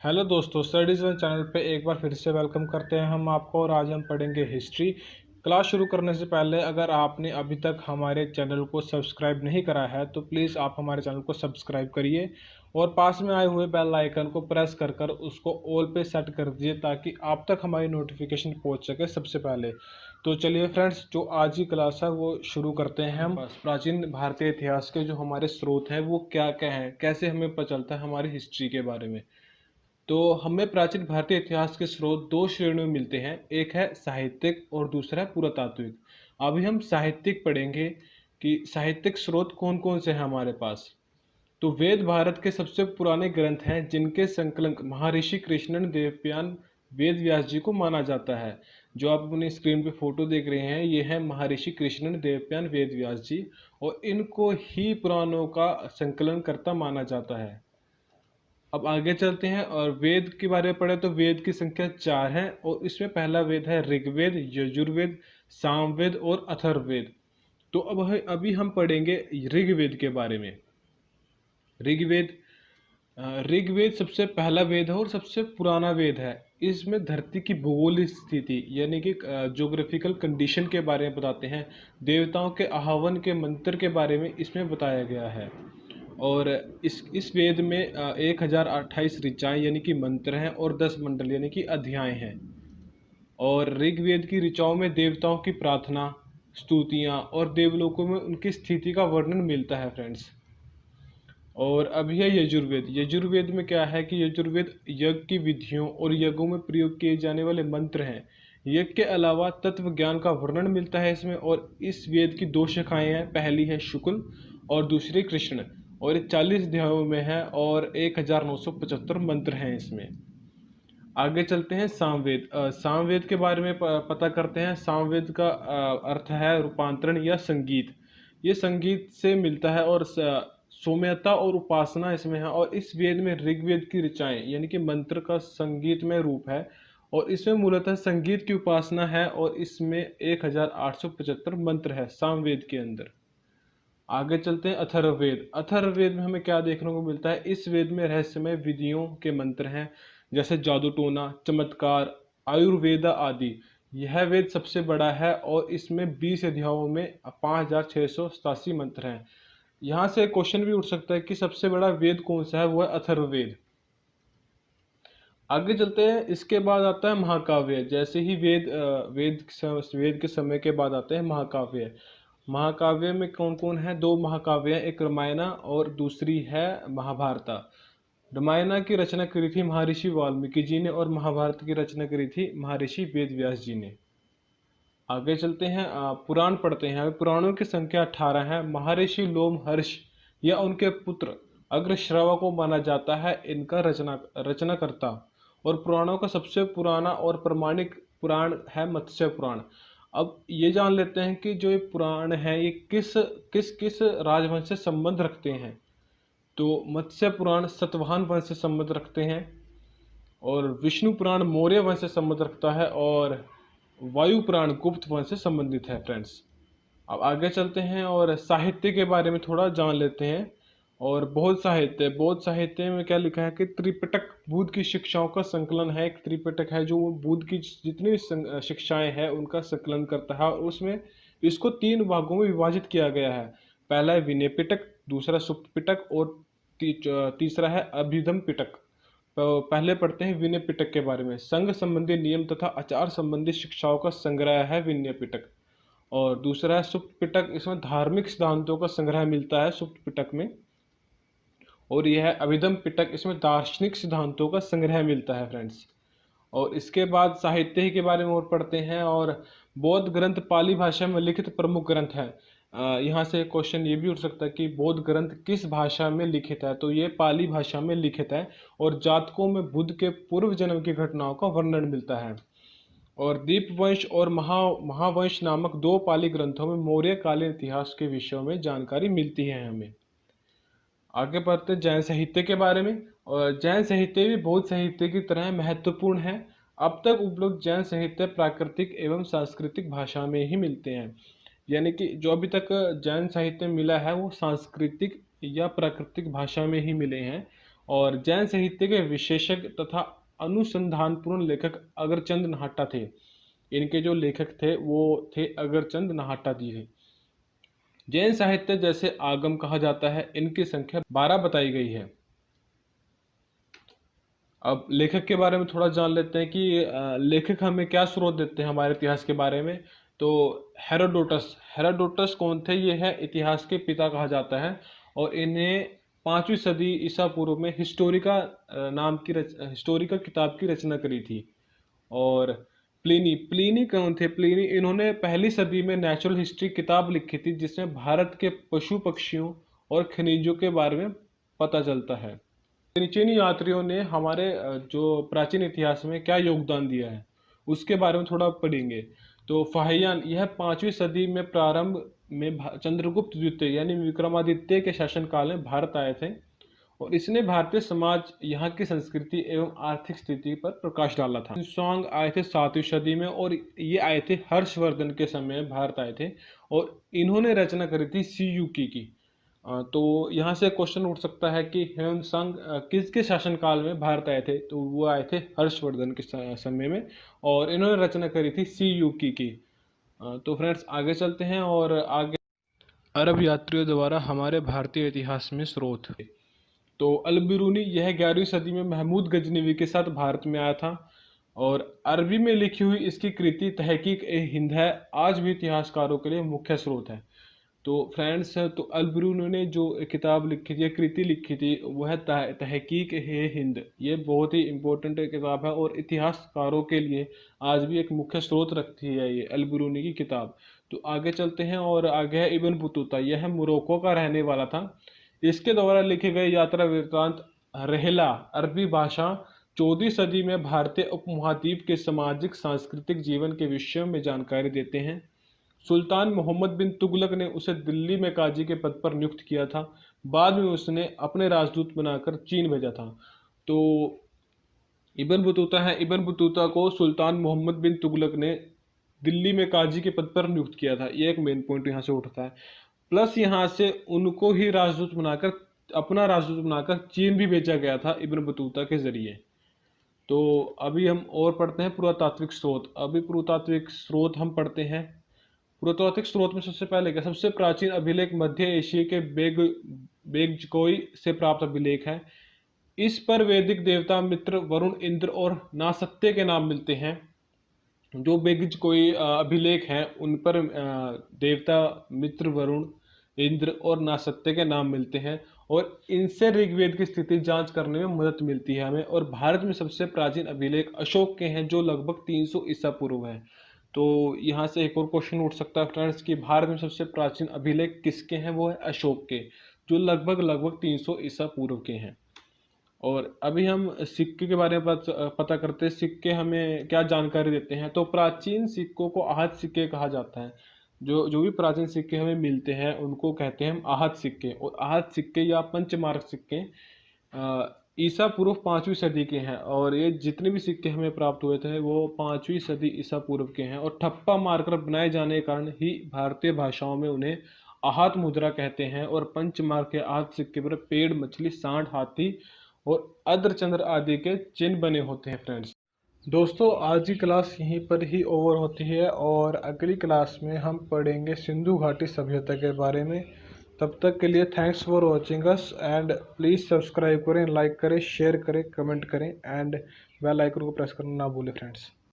Hello दोस्तों, studies one channel पे एक बार फिर से वेलकम करते हैं हम आपको। और आज हम पढ़ेंगे हिस्ट्री। क्लास शुरू करने से पहले अगर आपने अभी तक हमारे चैनल को सब्सक्राइब नहीं करा है तो प्लीज़ आप हमारे चैनल को सब्सक्राइब करिए और पास में आए हुए बेल आइकन को प्रेस कर कर उसको ऑल पे सेट कर दीजिए ताकि आप तक हमारी नोटिफिकेशन पहुंच सके सबसे पहले। तो चलिए फ्रेंड्स, जो आज की क्लास है वो शुरू करते हैं हम। बस प्राचीन भारतीय इतिहास के जो हमारे स्रोत हैं वो क्या क्या हैं, कैसे हमें पता चलता है हमारी हिस्ट्री के बारे में। तो हमें प्राचीन भारतीय इतिहास के स्रोत दो श्रेणियों में मिलते हैं, एक है साहित्यिक और दूसरा है पुरातात्विक। अभी हम साहित्यिक पढ़ेंगे कि साहित्यिक स्रोत कौन कौन से हैं हमारे पास। तो वेद भारत के सबसे पुराने ग्रंथ हैं जिनके संकलक महर्षि कृष्णन देवप्यान वेद व्यास जी को माना जाता है। जो आप अपनी स्क्रीन पे फोटो देख रहे हैं ये है महर्षि कृष्णन देवप्यान वेद व्यास जी, और इनको ही पुराणों का संकलन करता माना जाता है। अब आगे चलते हैं और वेद के बारे में पढ़े तो वेद की संख्या 4 है और इसमें पहला वेद है ऋग्वेद, यजुर्वेद, सामवेद और अथर्ववेद। तो अभी हम पढ़ेंगे ऋग्वेद के बारे में। ऋग्वेद ऋग्वेद सबसे पहला वेद है और सबसे पुराना वेद है। इसमें धरती की भौगोलिक स्थिति यानी कि ज्योग्राफिकल कंडीशन के बारे में बताते हैं। देवताओं के आह्वान के मंत्र के बारे में इसमें बताया गया है। और इस वेद में 1028 ऋचाएं यानी कि मंत्र हैं और 10 मंडल यानी कि अध्याय हैं। और ऋग्वेद की ऋचाओं में देवताओं की प्रार्थना, स्तुतियाँ और देवलोकों में उनकी स्थिति का वर्णन मिलता है फ्रेंड्स। और अभी है यजुर्वेद। यजुर्वेद में क्या है कि यजुर्वेद यज्ञ की विधियों और यज्ञों में प्रयोग किए जाने वाले मंत्र हैं। यज्ञ के अलावा तत्व ज्ञान का वर्णन मिलता है इसमें। और इस वेद की दो शाखाएं हैं, पहली है शुक्ल और दूसरी कृष्ण। और ये 40 अध्यायों में है और 1975 मंत्र हैं इसमें। आगे चलते हैं सामवेद। सामवेद के बारे में पता करते हैं। सामवेद का अर्थ है रूपांतरण या संगीत। ये संगीत से मिलता है और सौम्यता और उपासना इसमें है। और इस वेद में ऋग्वेद की ऋचाएं यानी कि मंत्र का संगीत में रूप है और इसमें मूलतः संगीत की उपासना है। और इसमें 1875 मंत्र है सामवेद के अंदर। आगे चलते हैं अथर्ववेद। अथर्ववेद में हमें क्या देखने को मिलता है, इस वेद में रहस्यमय विधियों के मंत्र हैं जैसे जादू टोना, चमत्कार, आयुर्वेदा आदि। यह वेद सबसे बड़ा है और इसमें 20 अध्यायों में 5687 मंत्र हैं। यहाँ से क्वेश्चन भी उठ सकता है कि सबसे बड़ा वेद कौन सा है, वो है अथर्ववेद। आगे चलते हैं, इसके बाद आता है महाकाव्य। जैसे ही वेद के समय के बाद आते हैं महाकाव्य। महाकाव्य में कौन कौन है, दो महाकाव्य हैं, एक रामायणा और दूसरी है महाभारता। रामायणा की रचना करी थी महर्षि वाल्मीकि जी ने और महाभारत की रचना करी थी महर्षि वेद व्यास जी ने। आगे चलते हैं, पुराण पढ़ते हैं। पुराणों की संख्या 18 है। महर्षि लोमहर्ष या उनके पुत्र अग्रश्रवा को माना जाता है इनका रचनाकर्ता। और पुराणों का सबसे पुराना और प्रमाणिक पुराण है मत्स्य पुराण। अब ये जान लेते हैं कि जो ये पुराण है ये किस किस किस राजवंश से संबंध रखते हैं। तो मत्स्य पुराण सतवाहन वंश से संबंध रखते हैं और विष्णु पुराण मौर्य वंश से संबंध रखता है और वायु पुराण गुप्त वंश से संबंधित है फ्रेंड्स। अब आगे चलते हैं और साहित्य के बारे में थोड़ा जान लेते हैं। और बौद्ध साहित्य में क्या लिखा है कि त्रिपिटक बुद्ध की शिक्षाओं का संकलन है। एक त्रिपिटक है जो बुद्ध की जितनी भी शिक्षाएं हैं उनका संकलन करता है और उसमें इसको 3 भागों में विभाजित किया गया है। पहला है विनय पिटक, दूसरा सुप्त पिटक और तीसरा है अभिधम पिटक। तो पहले पढ़ते हैं विनय पिटक के बारे में। संघ संबंधी नियम तथा आचार संबंधी शिक्षाओं का संग्रह है विनय पिटक। और दूसरा है सुप्त पिटक, इसमें धार्मिक सिद्धांतों का संग्रह मिलता है सुप्त पिटक में। और यह है अभिधम पिटक, इसमें दार्शनिक सिद्धांतों का संग्रह मिलता है फ्रेंड्स। और इसके बाद साहित्य के बारे में और पढ़ते हैं। और बौद्ध ग्रंथ पाली भाषा में लिखित प्रमुख ग्रंथ है। यहाँ से क्वेश्चन ये भी उठ सकता है कि बौद्ध ग्रंथ किस भाषा में लिखित है, तो ये पाली भाषा में लिखित है। और जातकों में बुद्ध के पूर्व जन्म की घटनाओं का वर्णन मिलता है। और दीपवंश और महावंश नामक दो पाली ग्रंथों में मौर्य कालीन इतिहास के विषयों में जानकारी मिलती है हमें। आगे बढ़ते हैं जैन साहित्य के बारे में। और जैन साहित्य भी बौद्ध साहित्य की तरह महत्वपूर्ण है। अब तक उपलब्ध जैन साहित्य प्राकृतिक एवं सांस्कृतिक भाषा में ही मिलते हैं। यानी कि जो अभी तक जैन साहित्य मिला है वो सांस्कृतिक या प्राकृतिक भाषा में ही मिले हैं। और जैन साहित्य के विशेषज्ञ तथा अनुसंधानपूर्ण लेखक अगरचंद नाहटा थे। इनके जो लेखक थे वो थे अगरचंद नाहटा जी थे। जैन साहित्य जैसे आगम कहा जाता है, इनकी संख्या 12 बताई गई है। अब लेखक के बारे में थोड़ा जान लेते हैं कि लेखक हमें क्या स्रोत देते हैं हमारे इतिहास के बारे में। तो हेरोडोटस, हेरोडोटस कौन थे? ये है इतिहास के पिता कहा जाता है, और इन्हें 5वीं सदी ईसा पूर्व में हिस्टोरिका किताब की रचना करी थी। और प्लिनी, प्लिनी कौन थे? प्लिनी, इन्होंने पहली सदी में नेचुरल हिस्ट्री किताब लिखी थी, जिसमें भारत के पशु पक्षियों और खनिजों के बारे में पता चलता है। चीनी यात्रियों ने हमारे जो प्राचीन इतिहास में क्या योगदान दिया है, उसके बारे में थोड़ा पढ़ेंगे। तो फाहियान, यह 5वीं सदी में प्रारंभ में चंद्रगुप्त द्वितीय यानी विक्रमादित्य के शासनकाल में भारत आए थे, और इसने भारतीय समाज, यहाँ की संस्कृति एवं आर्थिक स्थिति पर प्रकाश डाला था। सॉन्ग आए थे 7वीं सदी में, और ये आए थे हर्षवर्धन के समय भारत आए थे, और इन्होंने रचना करी थी सीयूकी की। तो यहाँ से क्वेश्चन उठ सकता है कि ह्वेनसांग किसके शासनकाल में भारत आए थे? तो वो आए थे हर्षवर्धन के समय में, और इन्होंने रचना करी थी सीयूकी की। तो फ्रेंड्स आगे चलते हैं, और आगे अरब यात्रियों द्वारा हमारे भारतीय इतिहास में स्रोत। तो अल बिरूनी, यह 11वीं सदी में महमूद गजनवी के साथ भारत में आया था, और अरबी में लिखी हुई इसकी कृति तहकीक ए हिंद है, आज भी इतिहासकारों के लिए मुख्य स्रोत है। तो फ्रेंड्स, तो अल बिरूनी ने जो किताब लिखी थी, कृति लिखी थी, वह तहकीक ए हिंद, ये बहुत ही इम्पोर्टेंट किताब है, और इतिहासकारों के लिए आज भी एक मुख्य स्रोत रखती है ये अल बिरूनी की किताब। तो आगे चलते हैं, और आगे है इब्न बतूता, यह मोरक्को का रहने वाला था। इसके द्वारा लिखे गए यात्रा वृत्तांत रहला अरबी भाषा 14वीं सदी में भारतीय उपमहाद्वीप के सामाजिक सांस्कृतिक जीवन के विषयों में जानकारी देते हैं। सुल्तान मोहम्मद बिन तुगलक ने उसे दिल्ली में काजी के पद पर नियुक्त किया था। बाद में उसने अपने राजदूत बनाकर चीन भेजा था। तो इब्न बतूता है, इब्न बतूता को सुल्तान मोहम्मद बिन तुगलक ने दिल्ली में काजी के पद पर नियुक्त किया था। ये एक मेन पॉइंट यहाँ से उठता है। प्लस यहाँ से उनको ही राजदूत बनाकर, अपना राजदूत बनाकर चीन भी भेजा गया था इब्न बतूता के जरिए। तो अभी हम और पढ़ते हैं पुरातात्विक स्रोत। अभी पुरातात्विक स्रोत हम पढ़ते हैं। पुरातात्विक स्रोत में सबसे पहले क्या, सबसे प्राचीन अभिलेख मध्य एशिया के बेगजकोई से प्राप्त अभिलेख है। इस पर वैदिक देवता मित्र, वरुण, इंद्र और नासत्य के नाम मिलते हैं। जो बेगजकोई अभिलेख हैं उन पर देवता मित्र, वरुण, इंद्र और नासत्य के नाम मिलते हैं, और इनसे ऋग्वेद की स्थिति जांच करने में मदद मिलती है हमें। और भारत में सबसे प्राचीन अभिलेख अशोक के हैं, जो लगभग 300 ईसा पूर्व है। तो यहाँ से एक और क्वेश्चन उठ सकता है फ्रेंड्स कि भारत में सबसे प्राचीन अभिलेख किसके हैं? वो है अशोक के, जो लगभग 300 ईसा पूर्व के हैं। और अभी हम सिक्के के बारे में पता करते हैं। सिक्के हमें क्या जानकारी देते हैं? तो प्राचीन सिक्कों को आहत सिक्के कहा जाता है। जो जो भी प्राचीन सिक्के हमें मिलते हैं उनको कहते हैं हम आहत सिक्के। और आहत सिक्के या पंचमार्क सिक्के ईसा पूर्व 5वीं सदी के हैं, और ये जितने भी सिक्के हमें प्राप्त हुए थे वो 5वीं सदी ईसा पूर्व के हैं। और ठप्पा मारकर बनाए जाने के कारण ही भारतीय भाषाओं में उन्हें आहत मुद्रा कहते हैं। और पंचमार्क के आहत सिक्के पर पेड़, मछली, सांड, हाथी और अर्धचंद्र आदि के चिन्ह बने होते हैं। फ्रेंड्स, दोस्तों आज की क्लास यहीं पर ही ओवर होती है, और अगली क्लास में हम पढ़ेंगे सिंधु घाटी सभ्यता के बारे में। तब तक के लिए thanks for watching us, and please subscribe करें, लाइक करें, शेयर करें, कमेंट करें, एंड बेल आइकन को प्रेस करना ना भूलें फ्रेंड्स।